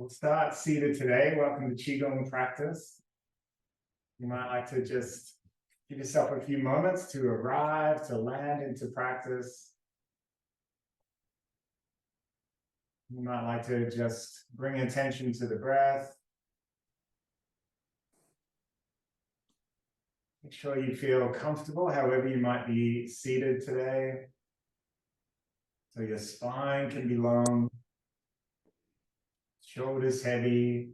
We'll start seated today. Welcome to Qigong practice. You might like to just give yourself a few moments to arrive, to land into practice. You might like to just bring attention to the breath. Make sure you feel comfortable, however you might be seated today. So your spine can be long, shoulders heavy.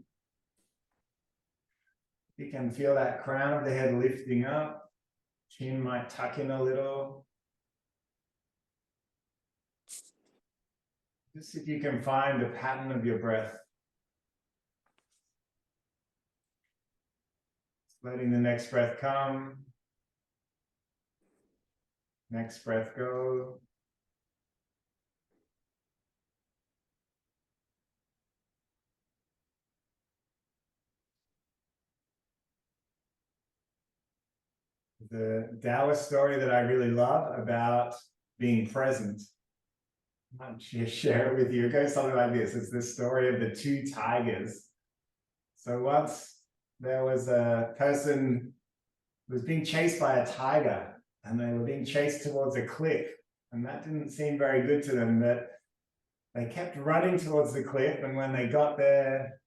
You can feel that crown of the head lifting up. Chin might tuck in a little. Just if you can find the pattern of your breath. Letting the next breath come. Next breath go. The Taoist story that I really love about being present. I'll share it with you. It goes something like this. It's the story of the two tigers. So once there was a person who was being chased by a tiger, and they were being chased towards a cliff. And that didn't seem very good to them, but they kept running towards the cliff. And when they got there,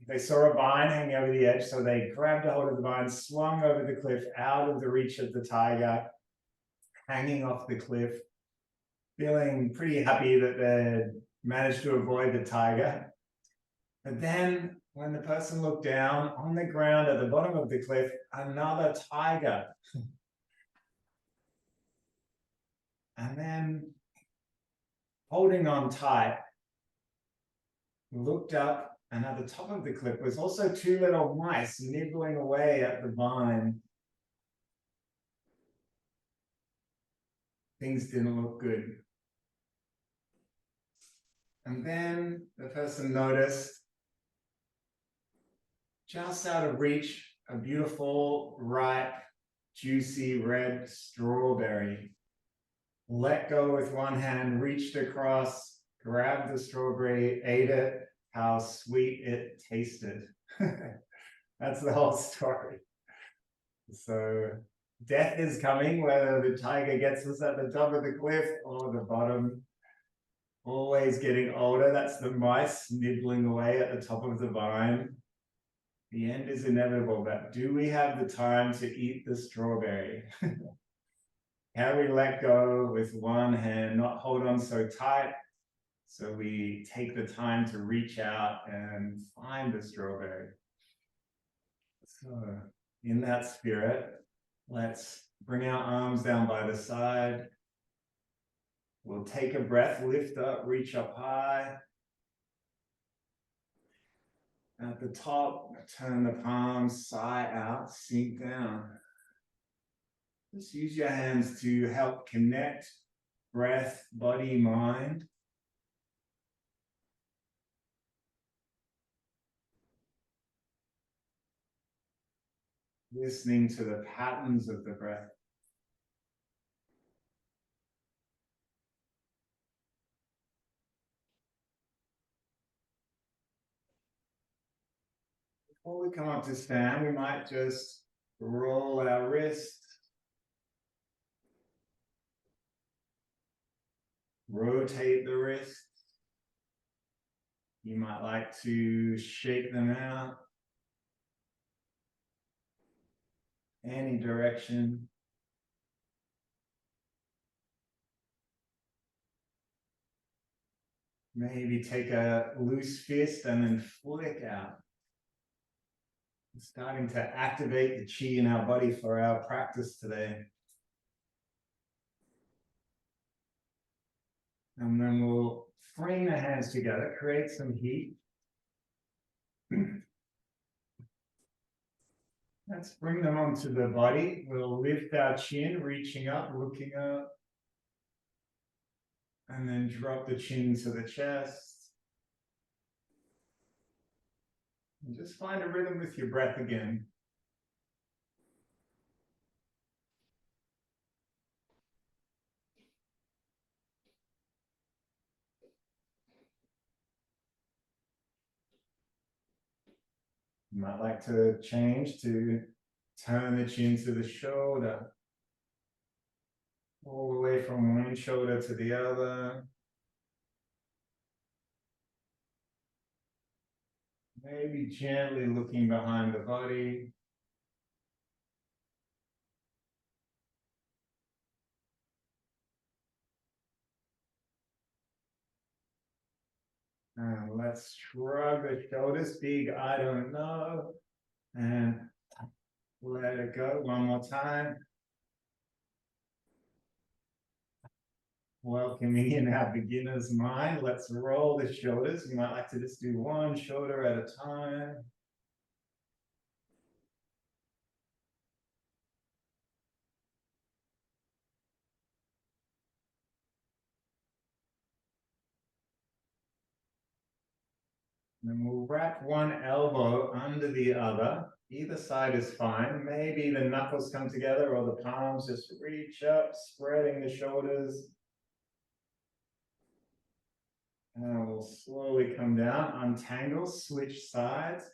they saw a vine hanging over the edge. So they grabbed a hold of the vine, swung over the cliff, out of the reach of the tiger, hanging off the cliff, feeling pretty happy that they'd managed to avoid the tiger. But then when the person looked down on the ground at the bottom of the cliff, another tiger. And then holding on tight, looked up, and at the top of the cliff was also two little mice nibbling away at the vine. Things didn't look good. And then the person noticed, just out of reach, a beautiful, ripe, juicy red strawberry. Let go with one hand, reached across, grabbed the strawberry, ate it. How sweet it tasted. That's the whole story. So death is coming, whether the tiger gets us at the top of the cliff or the bottom. Always getting older. That's the mice nibbling away at the top of the vine. The end is inevitable, but do we have the time to eat the strawberry? Can we let go with one hand, not hold on so tight? So we take the time to reach out and find the strawberry. So in that spirit, let's bring our arms down by the side. We'll take a breath, lift up, reach up high. At the top, turn the palms, sigh out, sink down. Just use your hands to help connect breath, body, mind. Listening to the patterns of the breath. Before we come up to stand, we might just roll our wrist, rotate the wrist. You might like to shake them out. Any direction. Maybe take a loose fist and then flick out. Starting to activate the chi in our body for our practice today. And then we'll bring the hands together, create some heat. Let's bring them onto the body. We'll lift our chin, reaching up, looking up. And then drop the chin to the chest. And just find a rhythm with your breath again. You might like to change to turn the chin to the shoulder, all the way from one shoulder to the other. Maybe gently looking behind the body. And let's shrug the shoulders, big I don't know. And let it go one more time. Welcoming in our beginner's mind. Let's roll the shoulders. You might like to just do one shoulder at a time. And we'll wrap one elbow under the other. Either side is fine. Maybe the knuckles come together or the palms just reach up, spreading the shoulders. And we'll slowly come down, untangle, switch sides.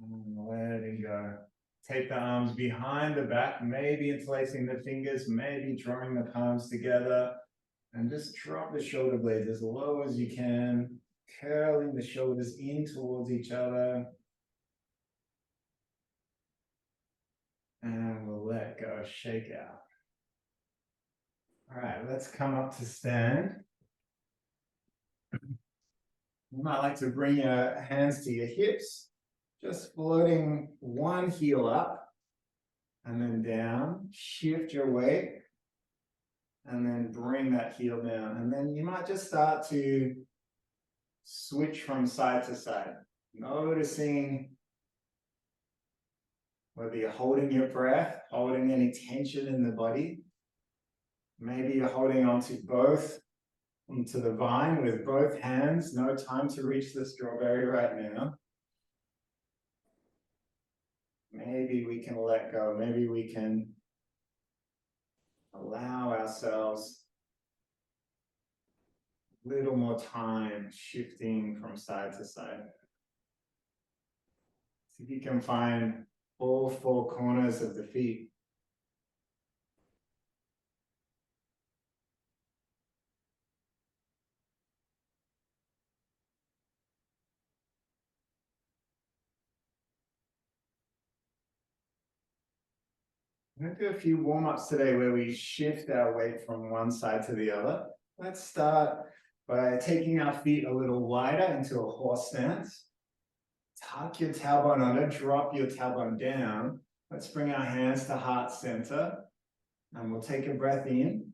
And letting go. Take the arms behind the back, maybe interlacing the fingers, maybe drawing the palms together. And just drop the shoulder blades as low as you can, curling the shoulders in towards each other. And we'll let go, shake out. All right, let's come up to stand. You might like to bring your hands to your hips, just floating one heel up and then down. Shift your weight and then bring that heel down. And then you might just start to switch from side to side, noticing whether you're holding your breath, holding any tension in the body. Maybe you're holding onto the vine with both hands. No time to reach the strawberry right now. Maybe we can let go. Maybe we can allow ourselves a little more time shifting from side to side. See if you can find all four corners of the feet. I'm going to do a few warm-ups today where we shift our weight from one side to the other. Let's start by taking our feet a little wider into a horse stance. Tuck your tailbone under, drop your tailbone down. Let's bring our hands to heart center. And we'll take a breath in.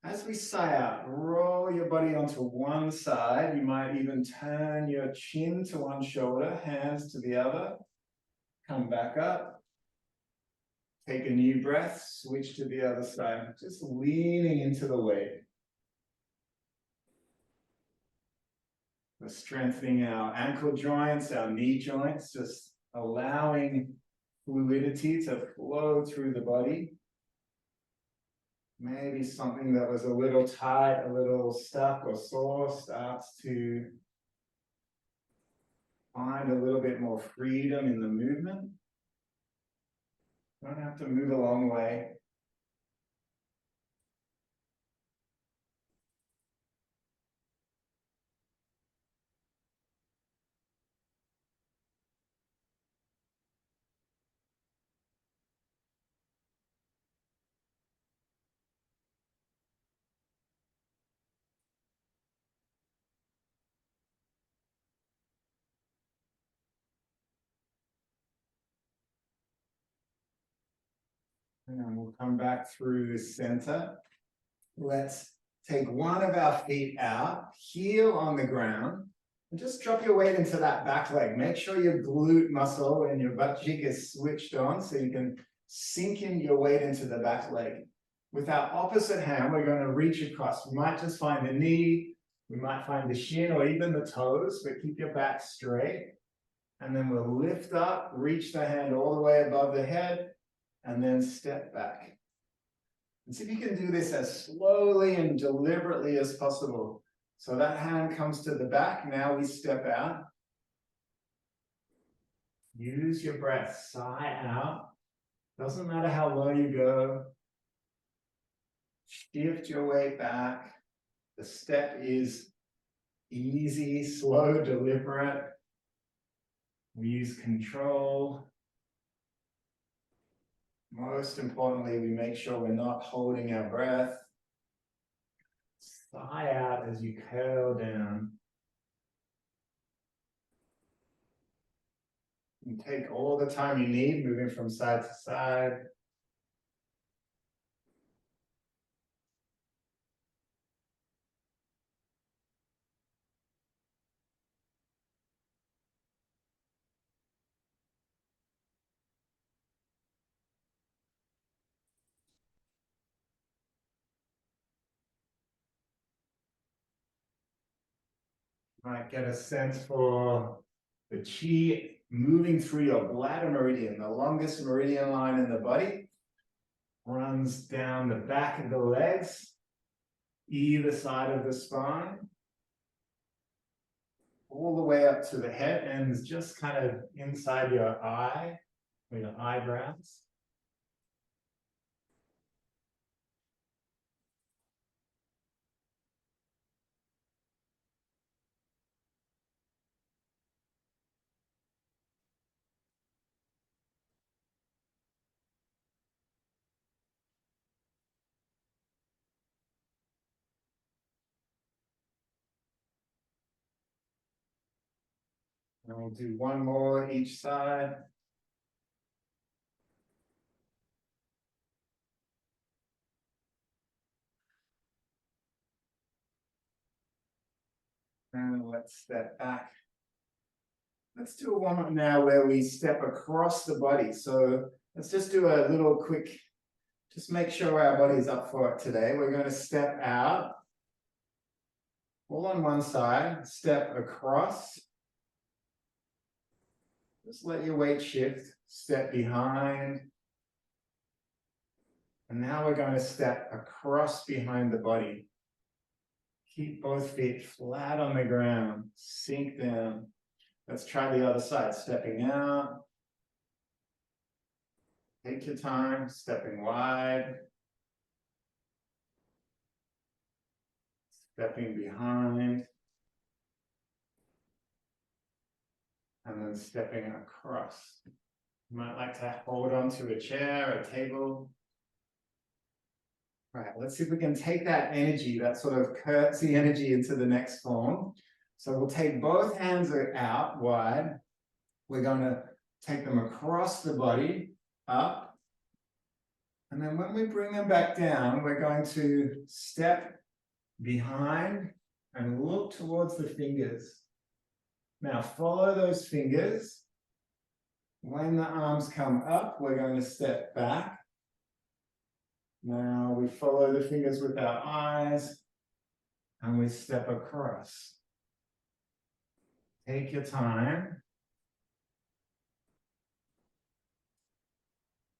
As we sigh out, roll your body onto one side. You might even turn your chin to one shoulder, hands to the other. Come back up. Take a new breath, switch to the other side, just leaning into the weight. We're strengthening our ankle joints, our knee joints, just allowing fluidity to flow through the body. Maybe something that was a little tight, a little stuck or sore starts to find a little bit more freedom in the movement. Don't have to move a long way. And we'll come back through the center. Let's take one of our feet out, heel on the ground, and just drop your weight into that back leg. Make sure your glute muscle and your butt cheek is switched on so you can sink in your weight into the back leg. With our opposite hand, we're going to reach across. We might just find the knee, we might find the shin or even the toes, but keep your back straight. And then we'll lift up, reach the hand all the way above the head, and then step back. And see if you can do this as slowly and deliberately as possible. So that hand comes to the back. Now we step out. Use your breath, sigh out. Doesn't matter how low you go. Shift your weight back. The step is easy, slow, deliberate. We use control. Most importantly, we make sure we're not holding our breath. Sigh out as you curl down. You take all the time you need, moving from side to side. Might get a sense for the chi moving through your bladder meridian, the longest meridian line in the body. Runs down the back of the legs, either side of the spine, all the way up to the head, and just kind of inside your eye, or your eyebrows. And we'll do one more each side. And let's step back. Let's do a warm-up now where we step across the body. So let's just do a little quick, just make sure our body's up for it today. We're going to step out, all on one side, step across. Just let your weight shift, step behind. And now we're going to step across behind the body. Keep both feet flat on the ground, sink down. Let's try the other side, stepping out. Take your time, stepping wide. Stepping behind. And then stepping across. You might like to hold onto a chair, a table. Right, let's see if we can take that energy, that sort of curtsy energy into the next form. So we'll take both hands out wide. We're going to take them across the body, up. And then when we bring them back down, we're going to step behind and look towards the fingers. Now follow those fingers. When the arms come up, we're going to step back. Now we follow the fingers with our eyes and we step across. Take your time.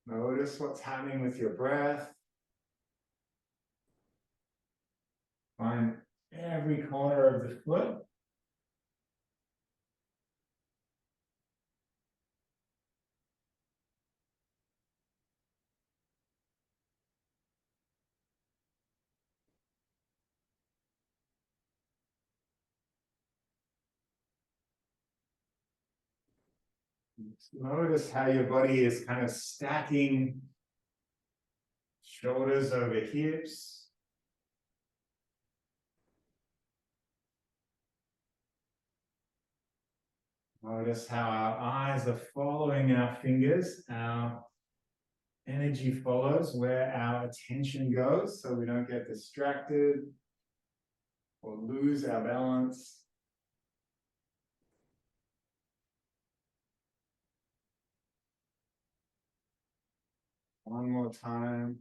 Notice what's happening with your breath. Find every corner of the foot. Notice how your body is kind of stacking shoulders over hips. Notice how our eyes are following our fingers. Our energy follows where our attention goes, so we don't get distracted or lose our balance. One more time.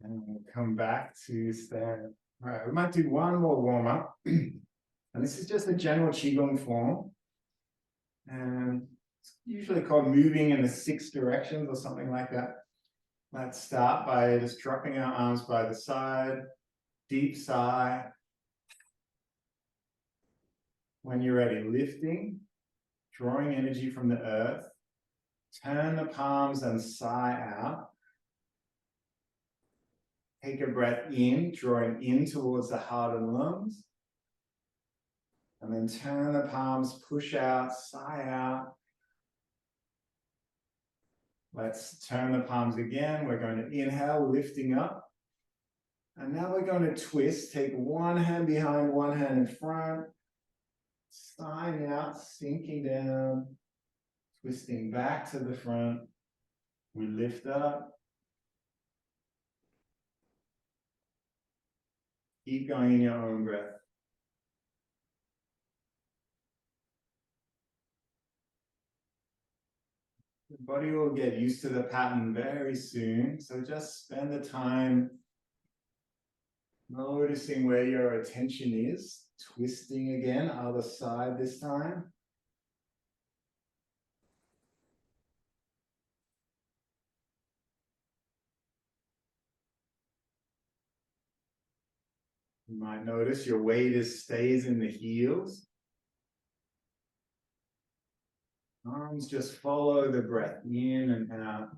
And we'll come back to stand. All right, we might do one more warm-up. And this is just a general Qigong form. And usually called moving in the 6 directions or something like that. Let's start by just dropping our arms by the side, deep sigh. When you're ready, lifting, drawing energy from the earth, turn the palms and sigh out. Take a breath in, drawing in towards the heart and lungs. And then turn the palms, push out, sigh out. Let's turn the palms again. We're going to inhale, lifting up. And now we're going to twist. Take one hand behind, one hand in front. Sighing out, sinking down. Twisting back to the front. We lift up. Keep going in your own breath. The body will get used to the pattern very soon. So just spend the time noticing where your attention is. Twisting again, other side this time. You might notice your weight stays in the heels. Arms just follow the breath in and out.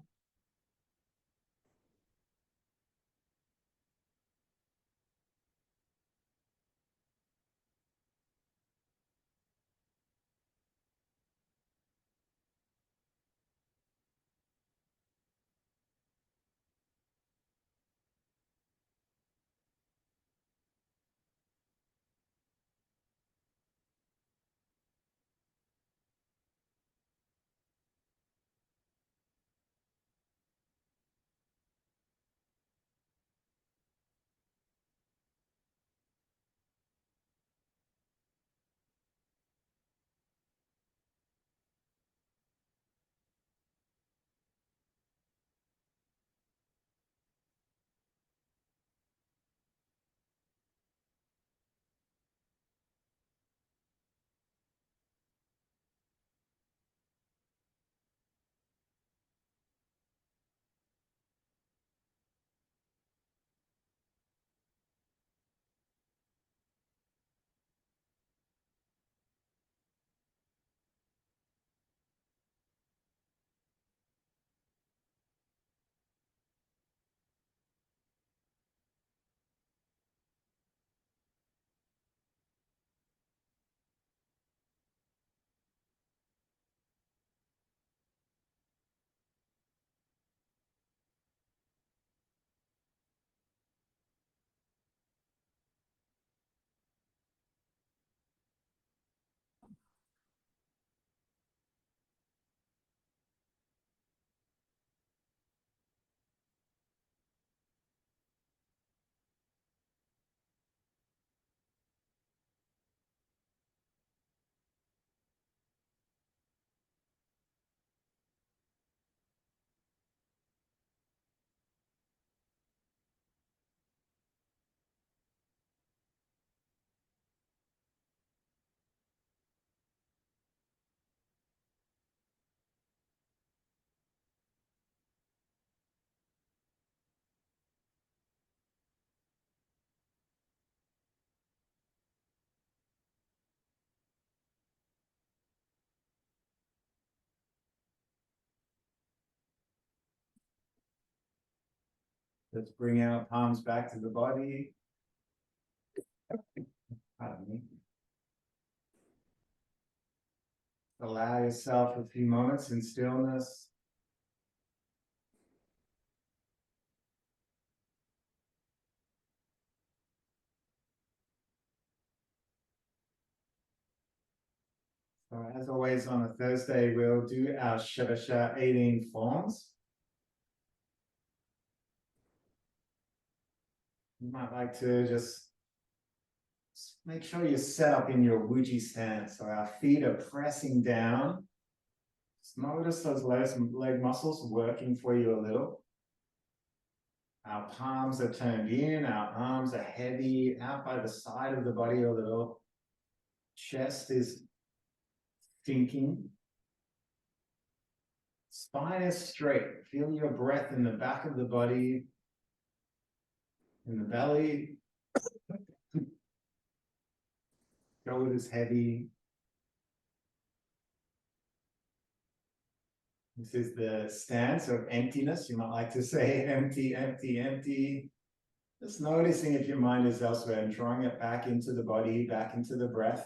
Let's bring our palms back to the body. Pardon me. Allow yourself a few moments in stillness. So as always on a Thursday, we'll do our Shadasha 18 forms. You might like to just make sure you're set up in your Wuji stance. So our feet are pressing down. Just notice those leg muscles working for you a little. Our palms are turned in, our arms are heavy, out by the side of the body a little. Chest is sinking. Spine is straight. Feel your breath in the back of the body, in the belly. Shoulders heavy. This is the stance of emptiness. You might like to say empty, empty, empty. Just noticing if your mind is elsewhere and drawing it back into the body, back into the breath.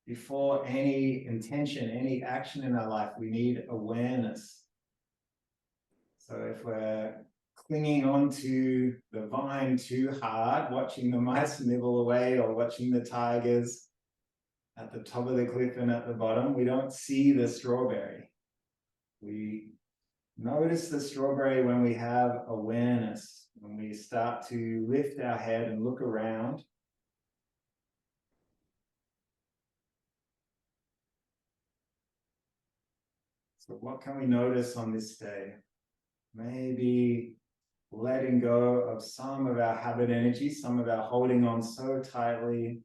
Before any intention, any action in our life, we need awareness. So if we're clinging onto the vine too hard, watching the mice nibble away or watching the tigers at the top of the cliff and at the bottom, we don't see the strawberry. We notice the strawberry when we have awareness, when we start to lift our head and look around. So what can we notice on this day? Maybe letting go of some of our habit energy, some of our holding on so tightly.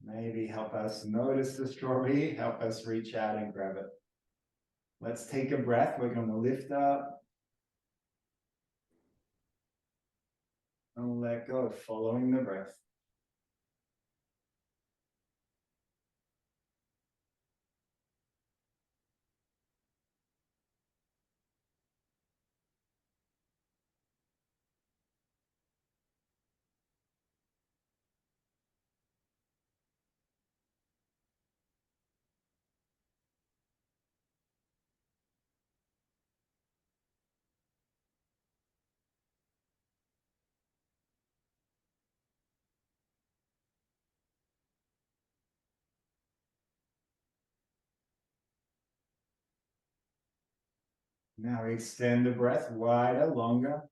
Maybe help us notice the strawberry, help us reach out and grab it. Let's take a breath. We're going to lift up and let go, following the breath. Now extend the breath wider, longer.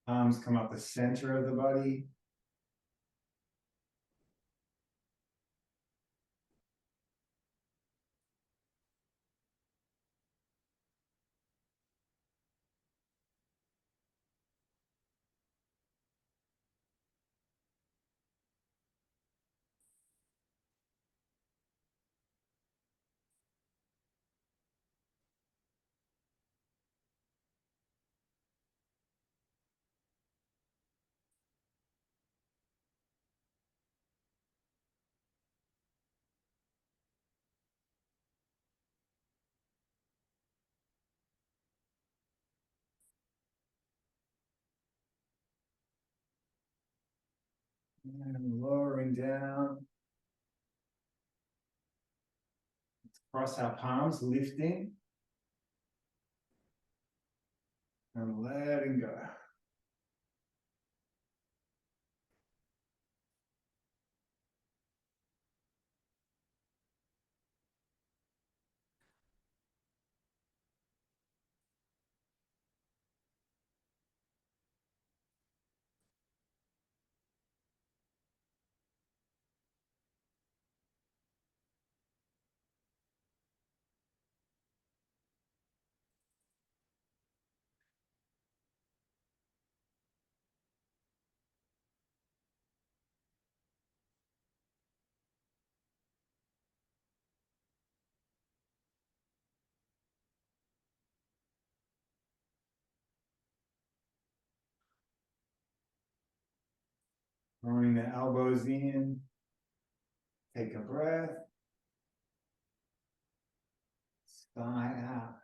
Arms come up the center of the body. And lowering down. Cross our palms, lifting. And letting go. Drawing the elbows in. Take a breath. Sigh out.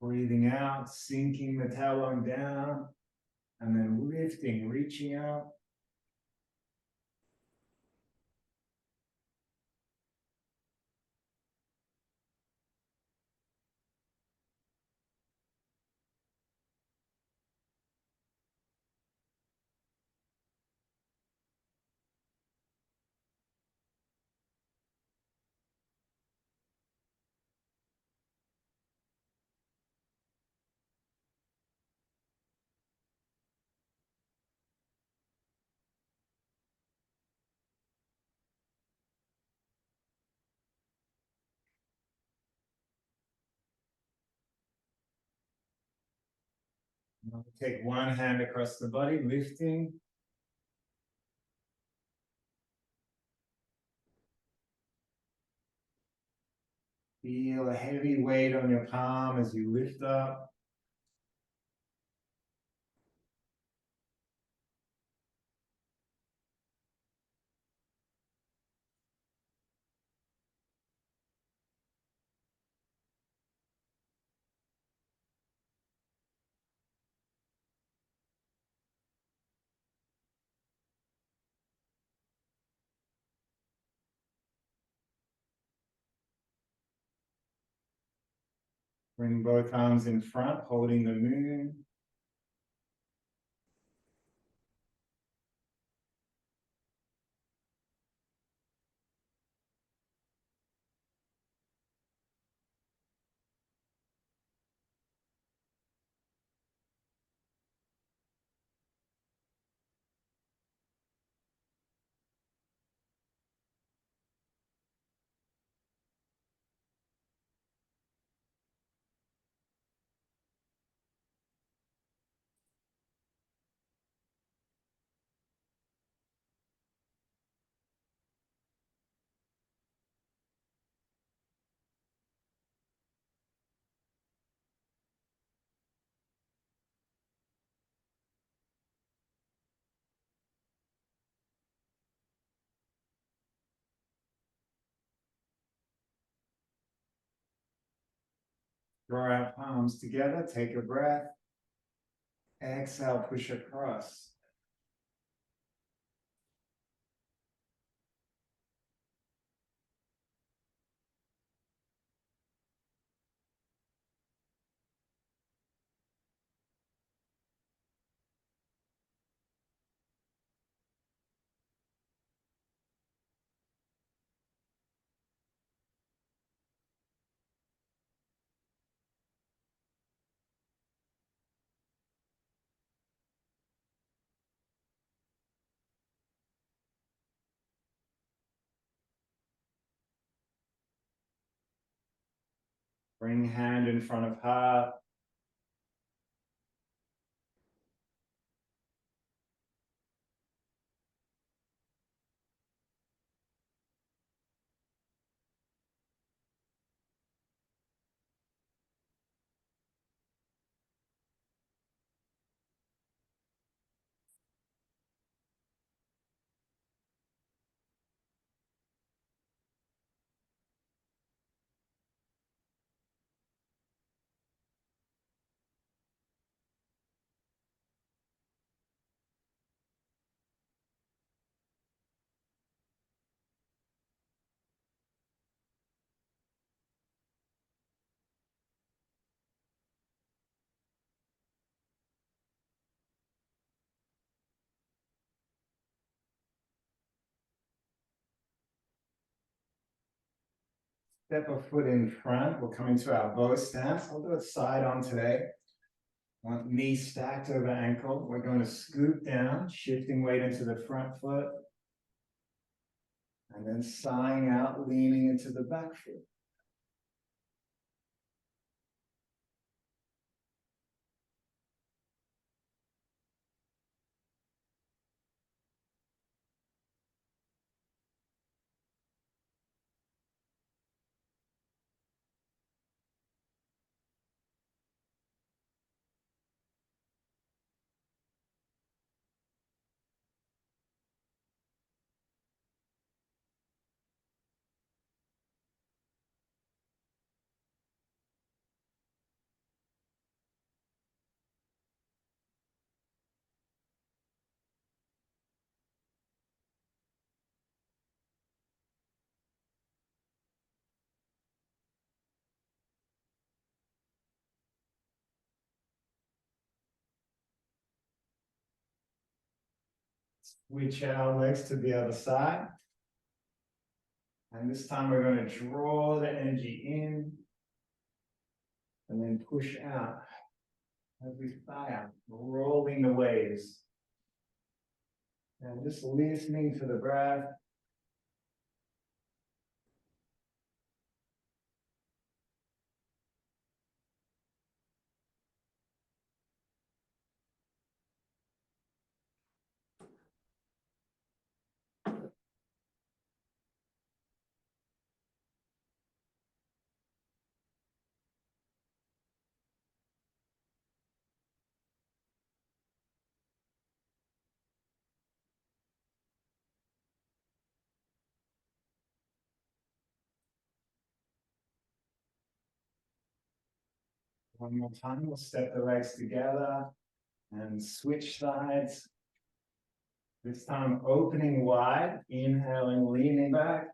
Breathing out, sinking the tailbone down, and then lifting, reaching out. Take one hand across the body, lifting. Feel a heavy weight on your palm as you lift up. Bring both arms in front, holding the moon. Draw our palms together, take a breath. Exhale, push across. Bring hand in front of heart. Step a foot in front. We'll come into our bow stance. I'll do it side on today. Want knee stacked over ankle. We're going to scoop down, shifting weight into the front foot. And then sighing out, leaning into the back foot. Switch our legs to the other side. And this time we're going to draw the energy in and then push out as we fire, rolling the waves. And just listening to the breath. One more time, we'll step the legs together and switch sides. This time opening wide, inhaling, leaning back,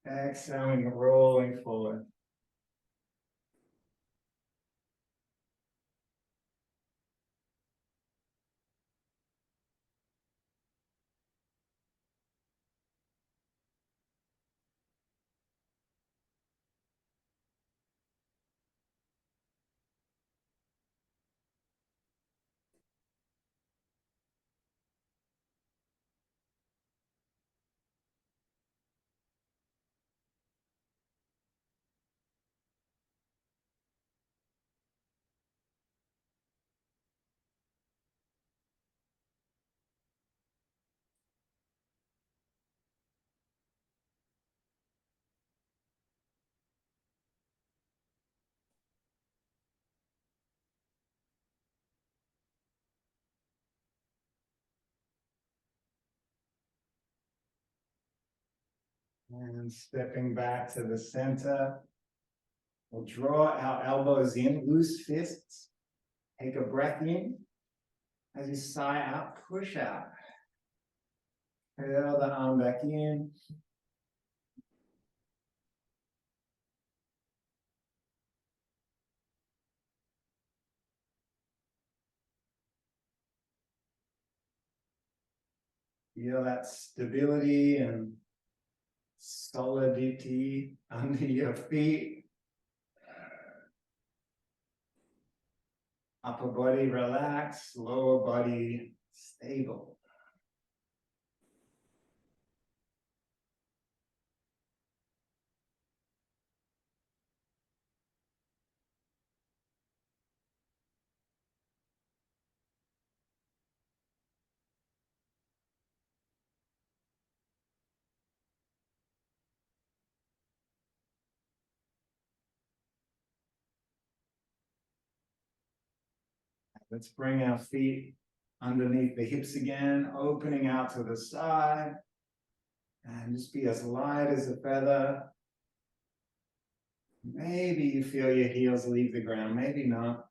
exhaling, rolling forward. And stepping back to the center, we'll draw our elbows in, loose fists. Take a breath in. As you sigh out, push out. The other arm back in. Feel that stability and solidity under your feet. Upper body relaxed, lower body stable. Let's bring our feet underneath the hips again, opening out to the side. And just be as light as a feather. Maybe you feel your heels leave the ground, maybe not.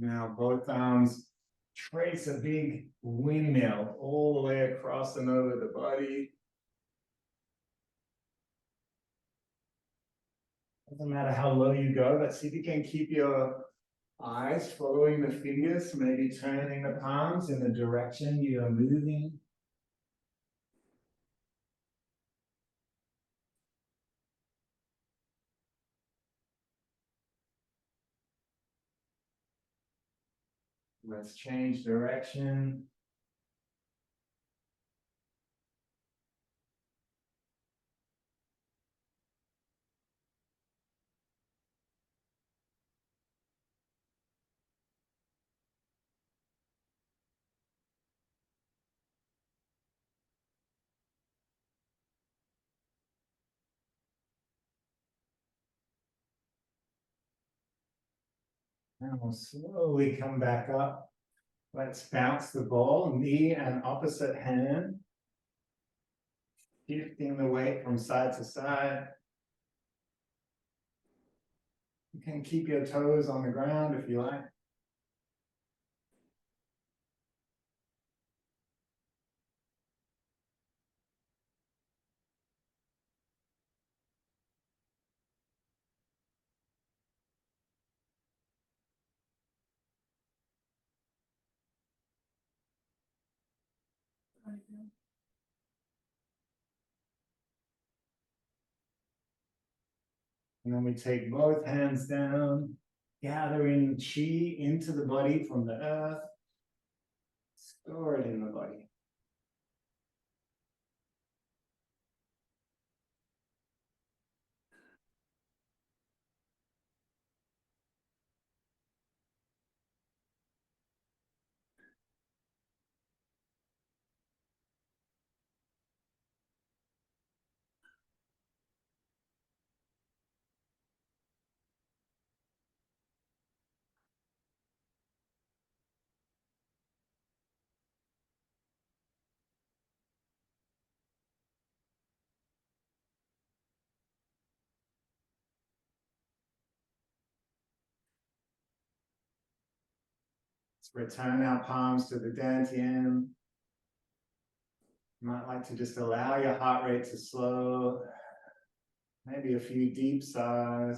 Now both arms trace a big windmill all the way across and over the body. Doesn't matter how low you go, but see if you can keep your eyes following the fingers, maybe turning the palms in the direction you are moving. Let's change direction. And we'll slowly come back up. Let's bounce the ball, knee and opposite hand. Shifting the weight from side to side. You can keep your toes on the ground if you like. And then we take both hands down, gathering chi into the body from the earth, store it in the body. Let's return our palms to the dantian. You might like to just allow your heart rate to slow. Maybe a few deep sighs.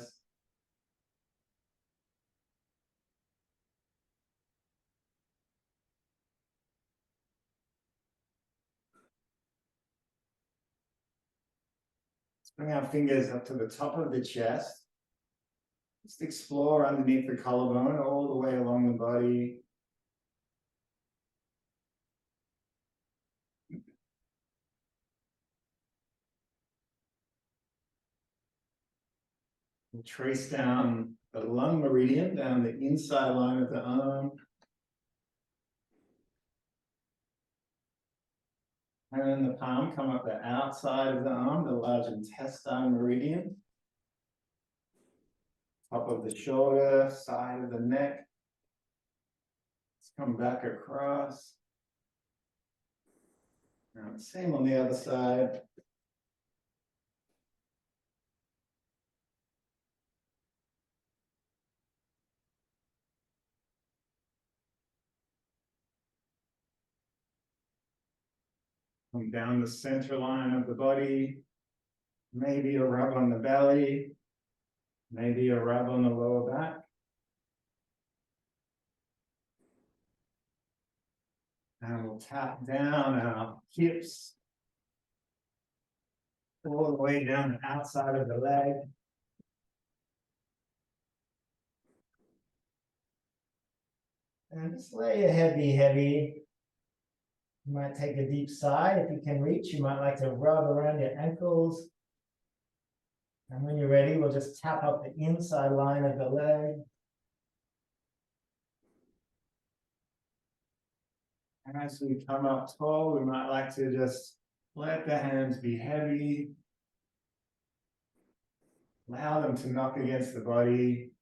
Let's bring our fingers up to the top of the chest. Just explore underneath the collarbone, all the way along the body. We'll trace down the lung meridian, down the inside line of the arm. And then the palm come up the outside of the arm, the large intestine meridian. Top of the shoulder, side of the neck. Let's come back across. Now, same on the other side. Come down the center line of the body. Maybe a rub on the belly. Maybe a rub on the lower back. And we'll tap down our hips all the way down the outside of the leg. And just lay a heavy. You might take a deep sigh if you can reach. You might like to rub around your ankles. And when you're ready, we'll just tap up the inside line of the leg. And as we come up tall, we might like to just let the hands be heavy. Allow them to knock against the body.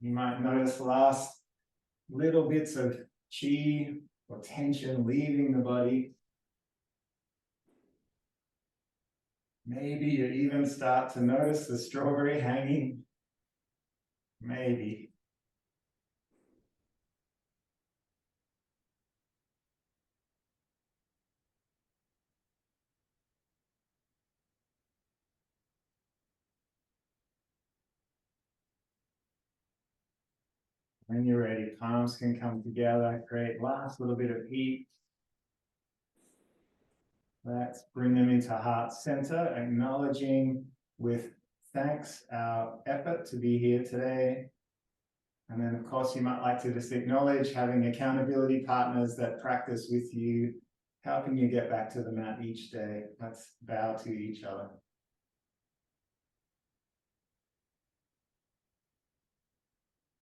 You might notice last little bits of chi or tension leaving the body. Maybe you even start to notice the strawberry hanging. Maybe. When you're ready, palms can come together, create last little bit of heat. Let's bring them into heart center, acknowledging with thanks our effort to be here today. And then, of course, you might like to just acknowledge having accountability partners that practice with you, helping you get back to the mat each day. Let's bow to each other.